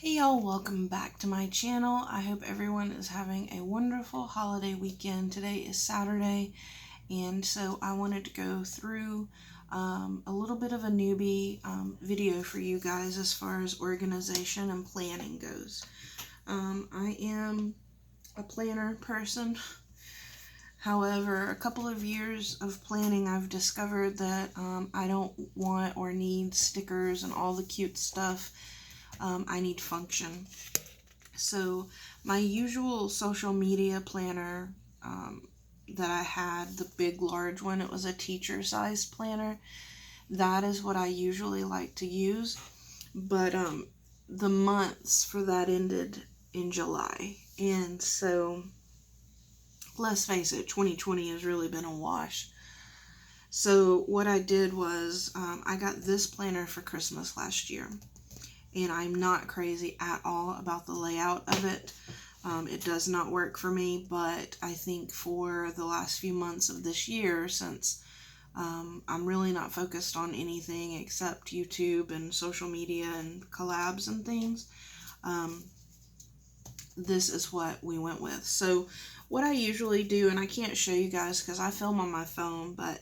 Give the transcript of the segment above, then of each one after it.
Hey y'all, welcome back to my channel. I hope everyone is having a wonderful holiday weekend. Today is Saturday, and so I wanted to go through a little bit of a newbie video for you guys as far as organization and planning goes. I am a planner person. However, a couple of years of planning, I've discovered that I don't want or need stickers and all the cute stuff. I need function. So my usual social media planner that I had, the big large one, it was a teacher sized planner. That is what I usually like to use. But the months for that ended in July. And so let's face it, 2020 has really been a wash. So what I did was I got this planner for Christmas last year. And I'm not crazy at all about the layout of it. It does not work for me, but I think for the last few months of this year, since I'm really not focused on anything except YouTube and social media and collabs and things, this is what we went with. So what I usually do, and I can't show you guys because I film on my phone, but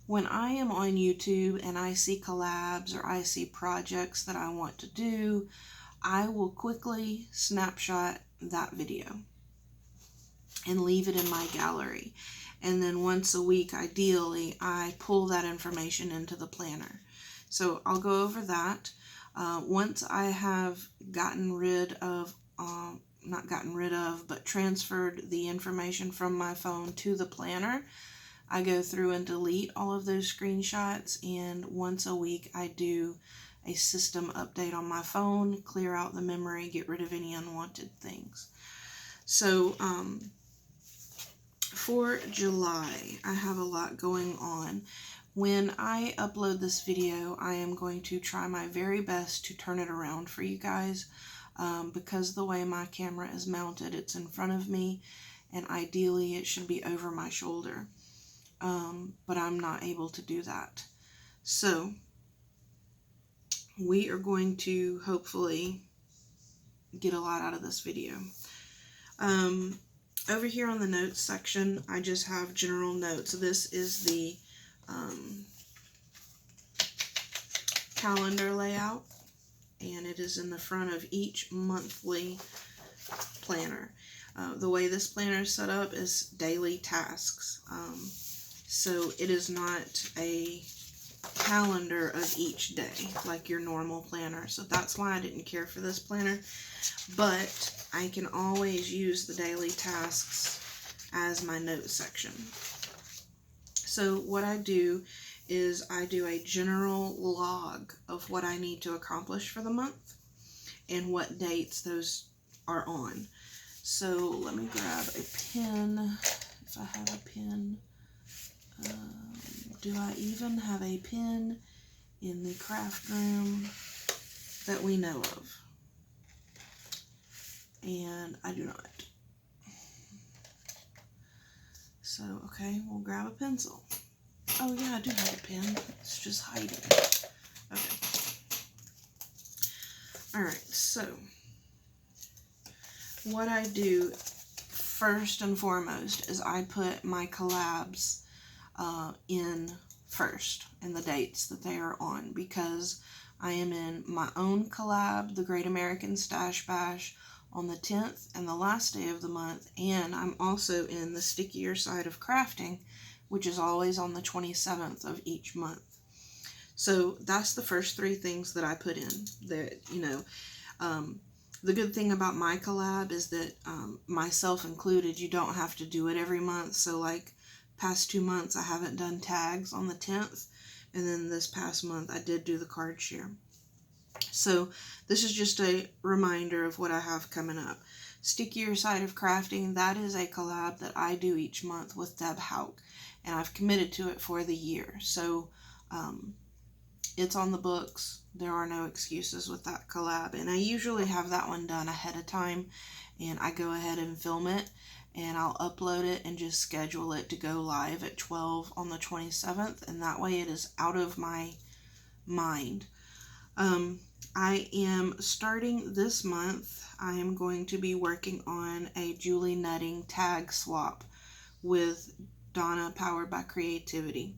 when I am on YouTube and I see collabs or I see projects that I want to do, I will quickly snapshot that video and leave it in my gallery. And then once a week, ideally, I pull that information into the planner. So I'll go over that. Once I have gotten rid of, not gotten rid of, but transferred the information from my phone to the planner, I go through and delete all of those screenshots, and once a week I do a system update on my phone, clear out the memory, get rid of any unwanted things. So for July, I have a lot going on. When I upload this video, I am going to try my very best to turn it around for you guys because the way my camera is mounted, it's in front of me, and ideally it should be over my shoulder. But I'm not able to do that. So we are going to hopefully get a lot out of this video. Over here on the notes section, I just have general notes. This is the calendar layout, and it is in the front of each monthly planner. The way this planner is set up is daily tasks. So it is not a calendar of each day like your normal planner. So that's why I didn't care for this planner. But I can always use the daily tasks as my note section. So what I do is I do a general log of what I need to accomplish for the month and what dates those are on. So let me grab a pen, if I have a pen. Do I even have a pen in the craft room that we know of? And I do not. So, okay, we'll grab a pencil. Oh yeah, I do have a pen. It's just hiding. Okay. Alright, so what I do first and foremost is I put my collabs in first and the dates that they are on, because I am in my own collab, the Great American Stash Bash, on the 10th and the last day of the month, and I'm also in the Stickier Side of Crafting, which is always on the 27th of each month. So that's the first three things that I put in. That, you know, the good thing about my collab is that myself included, you don't have to do it every month. So like past 2 months I haven't done tags on the 10th, and then this past month I did do the card share. So this is just a reminder of what I have coming up. Stickier Side of Crafting, that is a collab that I do each month with Deb Hauk, and I've committed to it for the year. So it's on the books. There are no excuses with that collab, and I usually have that one done ahead of time, and I go ahead and film it, and I'll upload it and just schedule it to go live at 12 on the 27th, and that way it is out of my mind. I am starting this month, I am going to be working on a Julie Nutting tag swap with Donna, powered by creativity.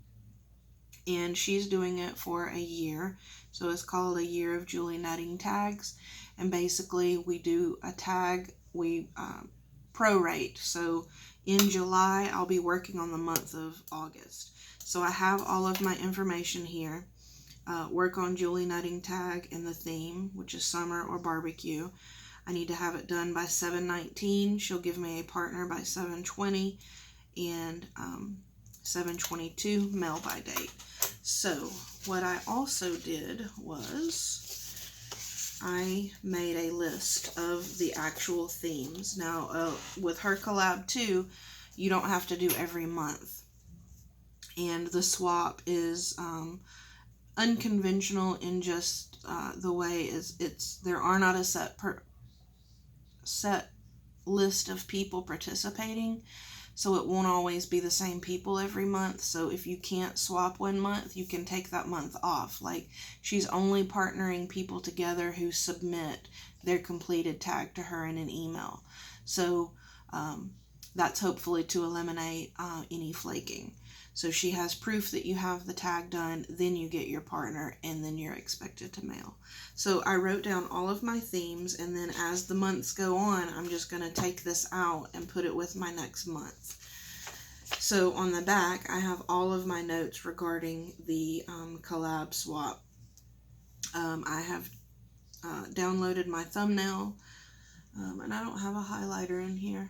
And she's doing it for a year. So it's called a year of Julie Nutting tags. And basically we do a tag, we prorate. So in July, I'll be working on the month of August. So I have all of my information here. Work on Julie Nutting tag in the theme, which is summer or barbecue. I need to have it done by 7/19. She'll give me a partner by 7/20 and 7/22 mail by date. So what I also did was I made a list of the actual themes. Now with her collab too, you don't have to do every month. And the swap is unconventional in just the way there are not a set list of people participating, so it won't always be the same people every month. So if you can't swap one month, you can take that month off. Like, she's only partnering people together who submit their completed tag to her in an email. So that's hopefully to eliminate any flaking. So she has proof that you have the tag done, then you get your partner, and then you're expected to mail. So I wrote down all of my themes, and then as the months go on, I'm just going to take this out and put it with my next month. So on the back, I have all of my notes regarding the collab swap. I have downloaded my thumbnail, and I don't have a highlighter in here.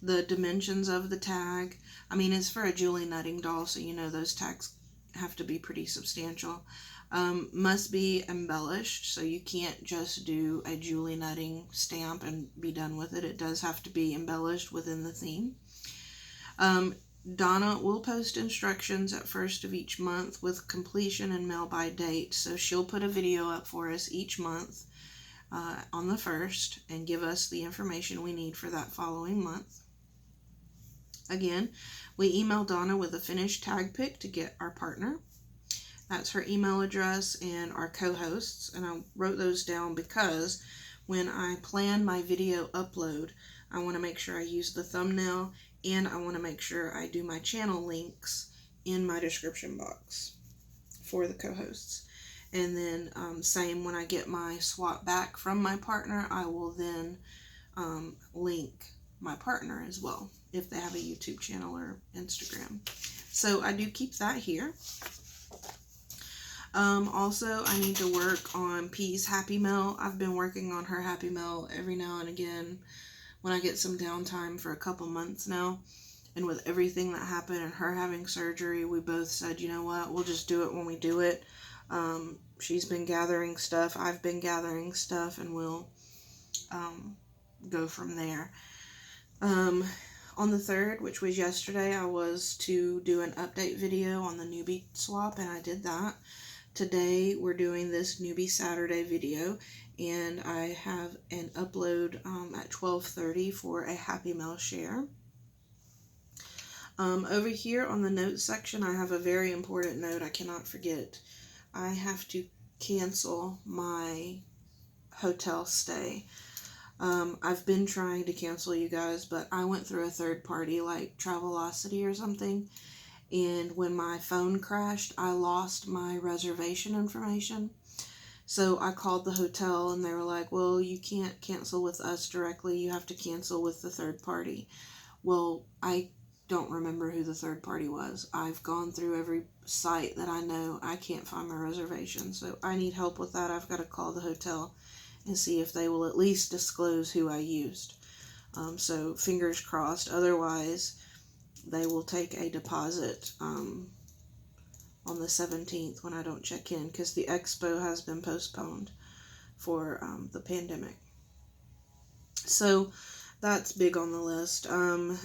The dimensions of the tag. I mean, it's for a Julie Nutting doll, so you know those tags have to be pretty substantial. Must be embellished, so you can't just do a Julie Nutting stamp and be done with it. It does have to be embellished within the theme. Donna will post instructions at first of each month with completion and mail by date, so she'll put a video up for us each month on the 1st and give us the information we need for that following month. Again, we email Donna with a finished tag pic to get our partner. That's her email address and our co-hosts, and I wrote those down because when I plan my video upload, I want to make sure I use the thumbnail, and I want to make sure I do my channel links in my description box for the co-hosts. And then same when I get my swap back from my partner, I will then link my partner as well if they have a YouTube channel or Instagram. So I do keep that here. Also, I need to work on P's Happy Mail. I've been working on her Happy Mail every now and again when I get some downtime for a couple months now. And with everything that happened and her having surgery, we both said, you know what, we'll just do it when we do it. She's been gathering stuff, I've been gathering stuff, and we'll go from there. On the 3rd, which was yesterday, I was to do an update video on the Newbie swap, and I did that. Today, we're doing this Newbie Saturday video, and I have an upload at 12:30 for a Happy Mail share. Over here on the notes section, I have a very important note I cannot forget. I have to cancel my hotel stay. I've been trying to cancel, you guys, but I went through a third party like Travelocity or something, and when my phone crashed, I lost my reservation information. So I called the hotel, and they were like, well, you can't cancel with us directly, you have to cancel with the third party. Well, I don't remember who the third party was. I've gone through every site that I know. I can't find my reservation, so I need help with that. I've got to call the hotel and see if they will at least disclose who I used. So fingers crossed. Otherwise, they will take a deposit on the 17th when I don't check in, because the expo has been postponed for the pandemic. So that's big on the list.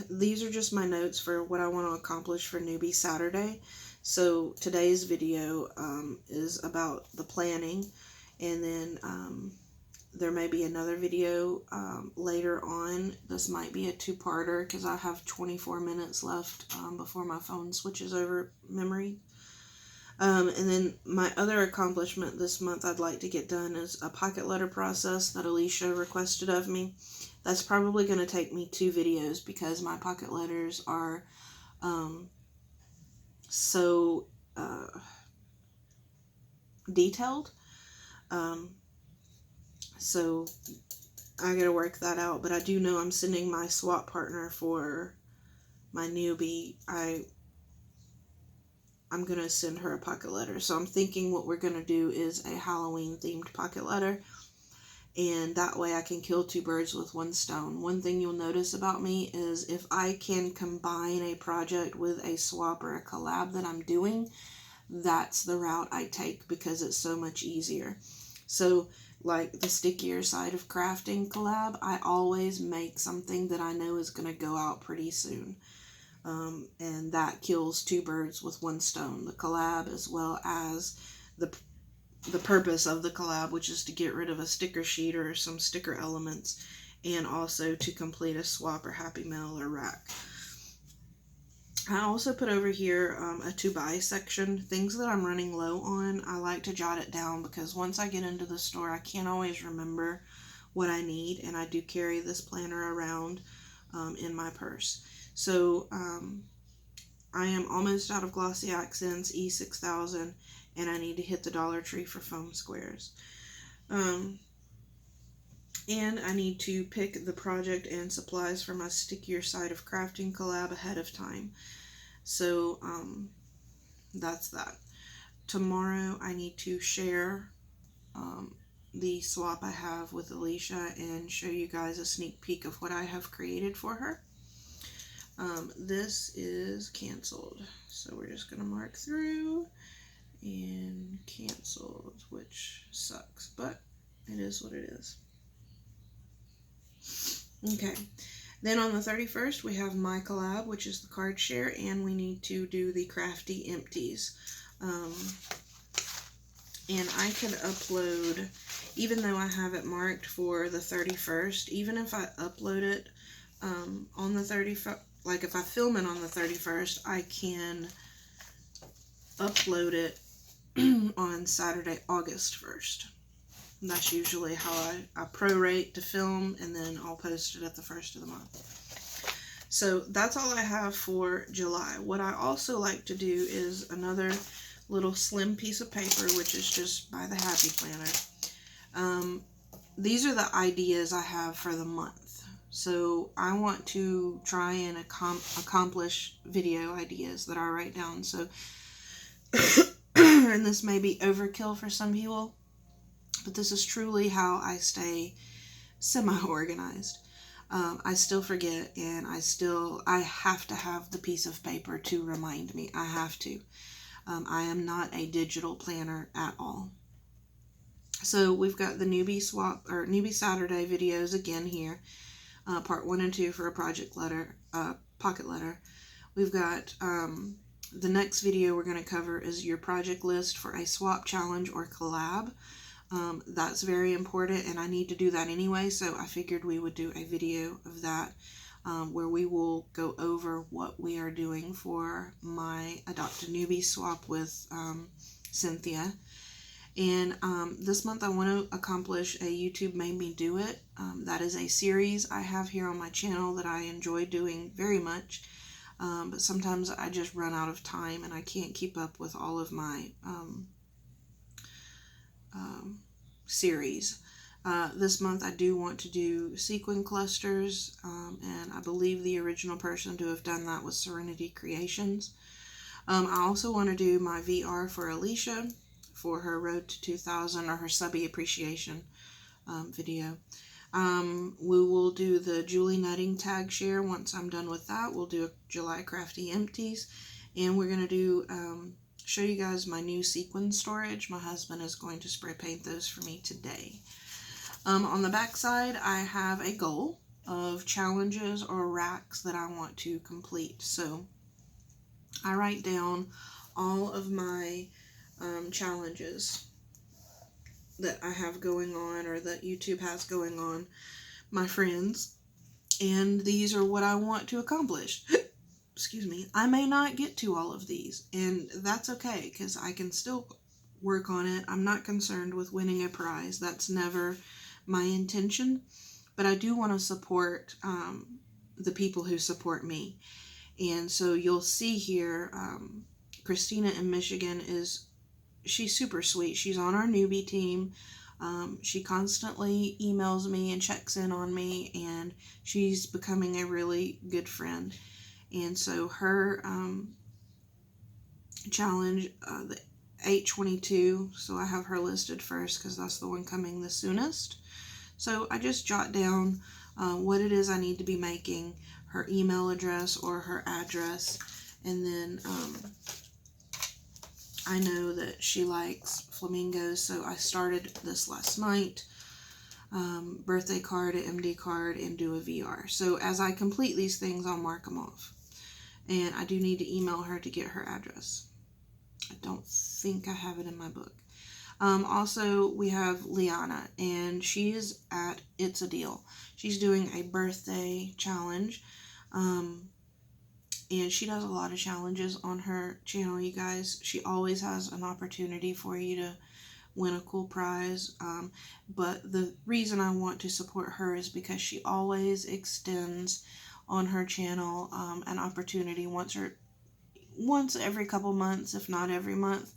These are just my notes for what I want to accomplish for Newbie Saturday. So today's video is about the planning, and then there may be another video later on. This might be a two-parter because I have 24 minutes left before my phone switches over memory. And then my other accomplishment this month I'd like to get done is a pocket letter process that Alicia requested of me. That's probably going to take me 2 videos because my pocket letters are so detailed. So I gotta work that out, but I do know I'm sending my swap partner for my newbie. I'm gonna send her a pocket letter. So I'm thinking what we're gonna do is a Halloween themed pocket letter, and that way I can kill 2 birds with 1 stone. One thing you'll notice about me is if I can combine a project with a swap or a collab that I'm doing, that's the route I take because it's so much easier. So like the stickier side of crafting collab, I always make something that I know is going to go out pretty soon. And that kills 2 birds with 1 stone. The collab as well as the purpose of the collab, which is to get rid of a sticker sheet or some sticker elements, and also to complete a swap or happy mail or rack. I also put over here a to buy section, things that I'm running low on. I like to jot it down because once I get into the store, I can't always remember what I need, and I do carry this planner around in my purse. So I am almost out of glossy accents, E6000, and I need to hit the Dollar Tree for foam squares. And I need to pick the project and supplies for my stickier side of crafting collab ahead of time. So that's that. Tomorrow I need to share the swap I have with Alicia and show you guys a sneak peek of what I have created for her. This is canceled, so we're just going to mark through and canceled, which sucks, but it is what it is. Okay, then on the 31st we have my collab, which is the card share, and we need to do the crafty empties. And I could upload, even though I have it marked for the 31st, even if I upload it on the 31st, like if I film it on the 31st, I can upload it on Saturday, August 1st. And that's usually how I prorate to film, and then I'll post it at the 1st of the month. So that's all I have for July. What I also like to do is another little slim piece of paper, which is just by the Happy Planner. These are the ideas I have for the month. So I want to try and accomplish video ideas that I write down. So, and this may be overkill for some people, but this is truly how I stay semi-organized. I still forget, and I have to have the piece of paper to remind me. I have to. I am not a digital planner at all. So we've got the Newbie Saturday videos again here, part 1 and 2 for a project letter, pocket letter. We've got the next video we're going to cover is your project list for a swap challenge or collab. That's very important, and I need to do that anyway, so I figured we would do a video of that where we will go over what we are doing for my Adopt a Newbie swap with Cynthia. And this month I want to accomplish a YouTube Made Me Do It. That is a series I have here on my channel that I enjoy doing very much, but sometimes I just run out of time and I can't keep up with all of my series. This month I do want to do sequin clusters, and I believe the original person to have done that was Serenity Creations. I also want to do my VR for Alicia for her Road to 2000 or her subby appreciation video. We will do the Julie Nutting tag share. Once I'm done with that, we'll do a July Crafty Empties, and we're going to do show you guys my new sequin storage. My husband is going to spray paint those for me today. On the back side, I have a goal of challenges or racks that I want to complete. So I write down all of my challenges that I have going on or that YouTube has going on, my friends, and these are what I want to accomplish. excuse me, I may not get to all of these, and that's okay, because I can still work on it. I'm not concerned with winning a prize. That's never my intention, but I do want to support the people who support me. And so you'll see here, Christina in Michigan she's super sweet. She's on our newbie team. She constantly emails me and checks in on me, and she's becoming a really good friend. And so her challenge, the 8/22, so I have her listed first because that's the one coming the soonest. So I just jot down what it is I need to be making, her email address or her address, and then I know that she likes flamingos, so I started this last night. Birthday card, an MD card, and do a VR. So as I complete these things, I'll mark them off. And I do need to email her to get her address. I don't think I have it in my book. Also, we have Liana, and she is at It's a Deal. She's doing a birthday challenge, and she does a lot of challenges on her channel, you guys. She always has an opportunity for you to win a cool prize, but the reason I want to support her is because she always extends on her channel an opportunity once every couple months, if not every month,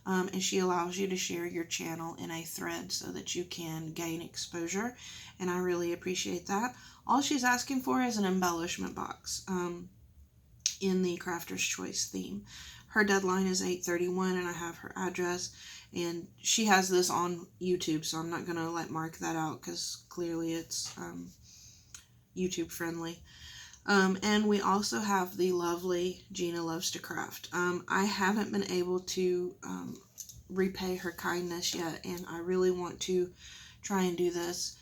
and she allows you to share your channel in a thread so that you can gain exposure, and I really appreciate that. All she's asking for is an embellishment box in the Crafter's Choice theme. Her deadline is 8/31, and I have her address, and she has this on YouTube, so I'm not going to mark that out because clearly it's YouTube friendly. And we also have the lovely Gina Loves to Craft. I haven't been able to repay her kindness yet, and I really want to try and do this.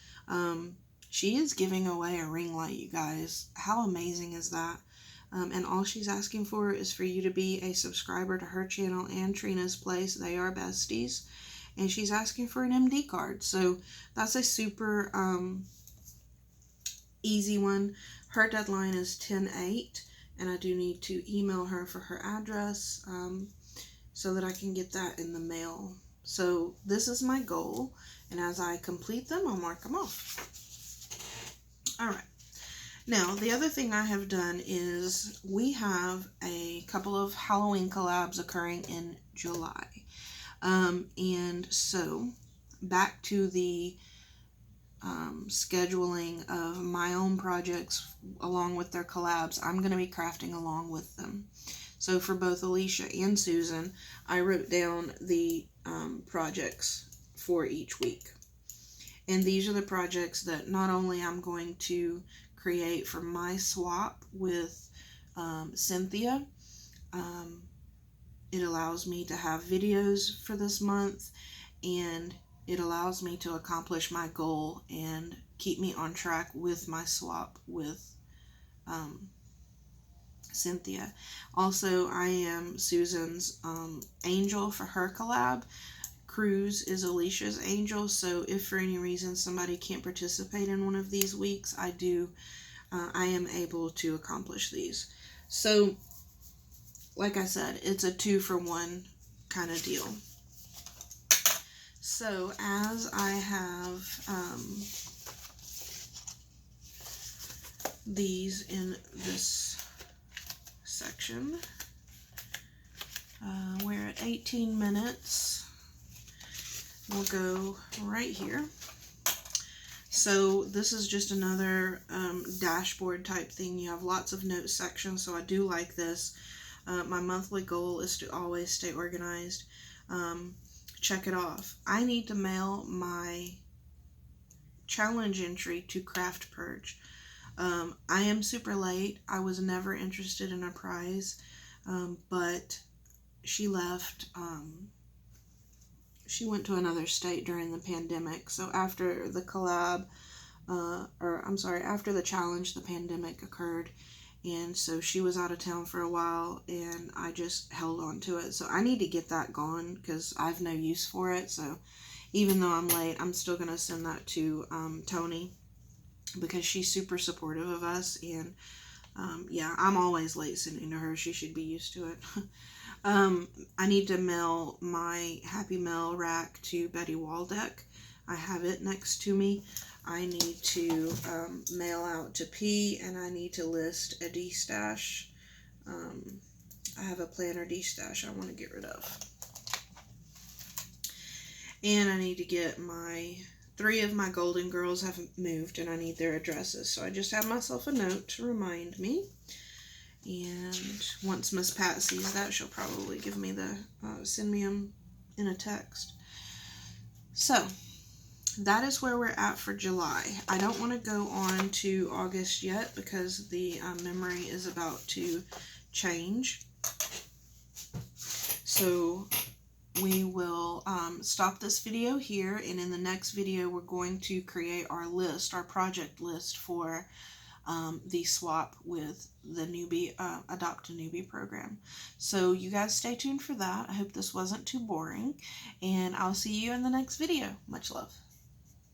She is giving away a ring light, you guys. How amazing is that? And all she's asking for is for you to be a subscriber to her channel and Trina's Place. They are besties. And she's asking for an MD card. So that's a super easy one. Her deadline is 10/8, and I do need to email her for her address so that I can get that in the mail. So this is my goal, and as I complete them, I'll mark them off. All right. Now, the other thing I have done is we have a couple of Halloween collabs occurring in July. And so back to the scheduling of my own projects along with their collabs, I'm going to be crafting along with them. So for both Alicia and Susan, I wrote down the projects for each week. And these are the projects that not only I'm going to create for my swap with Cynthia, it allows me to have videos for this month, and it allows me to accomplish my goal and keep me on track with my swap with Cynthia. Also, I am Susan's angel for her collab. Cruz is Alicia's angel, so if for any reason somebody can't participate in one of these weeks, I am able to accomplish these. So, like I said, it's a 2-for-1 kind of deal. So, as I have these in this section, we're at 18 minutes. We'll go right here. So this is just another dashboard type thing. You have lots of notes sections, so I do like this. My monthly goal is to always stay organized. Check it off. I need to mail my challenge entry to Craft Purge. I am super late. I was never interested in a prize, but she left. She went to another state during the pandemic. So after the collab, after the challenge, the pandemic occurred. And so she was out of town for a while, and I just held on to it. So I need to get that gone because I have no use for it. So even though I'm late, I'm still going to send that to Tony because she's super supportive of us. And Yeah, I'm always late sending to her. She should be used to it. I need to mail my Happy Mail rack to Betty Waldeck. I have it next to me. I need to mail out to P, and I need to list a D-stash. I have a planner D-stash I want to get rid of. And I need to get 3 of my Golden Girls have moved, and I need their addresses. So I just have myself a note to remind me. And once Miss Pat sees that, she'll probably give me send me them in a text. So that is where we're at for July. I don't want to go on to August yet because the memory is about to change. So we will stop this video here, and in the next video we're going to create our list, our project list for the swap with the Newbie Adopt a Newbie program. So you guys stay tuned for that. I hope this wasn't too boring, and I'll see you in the next video. Much love.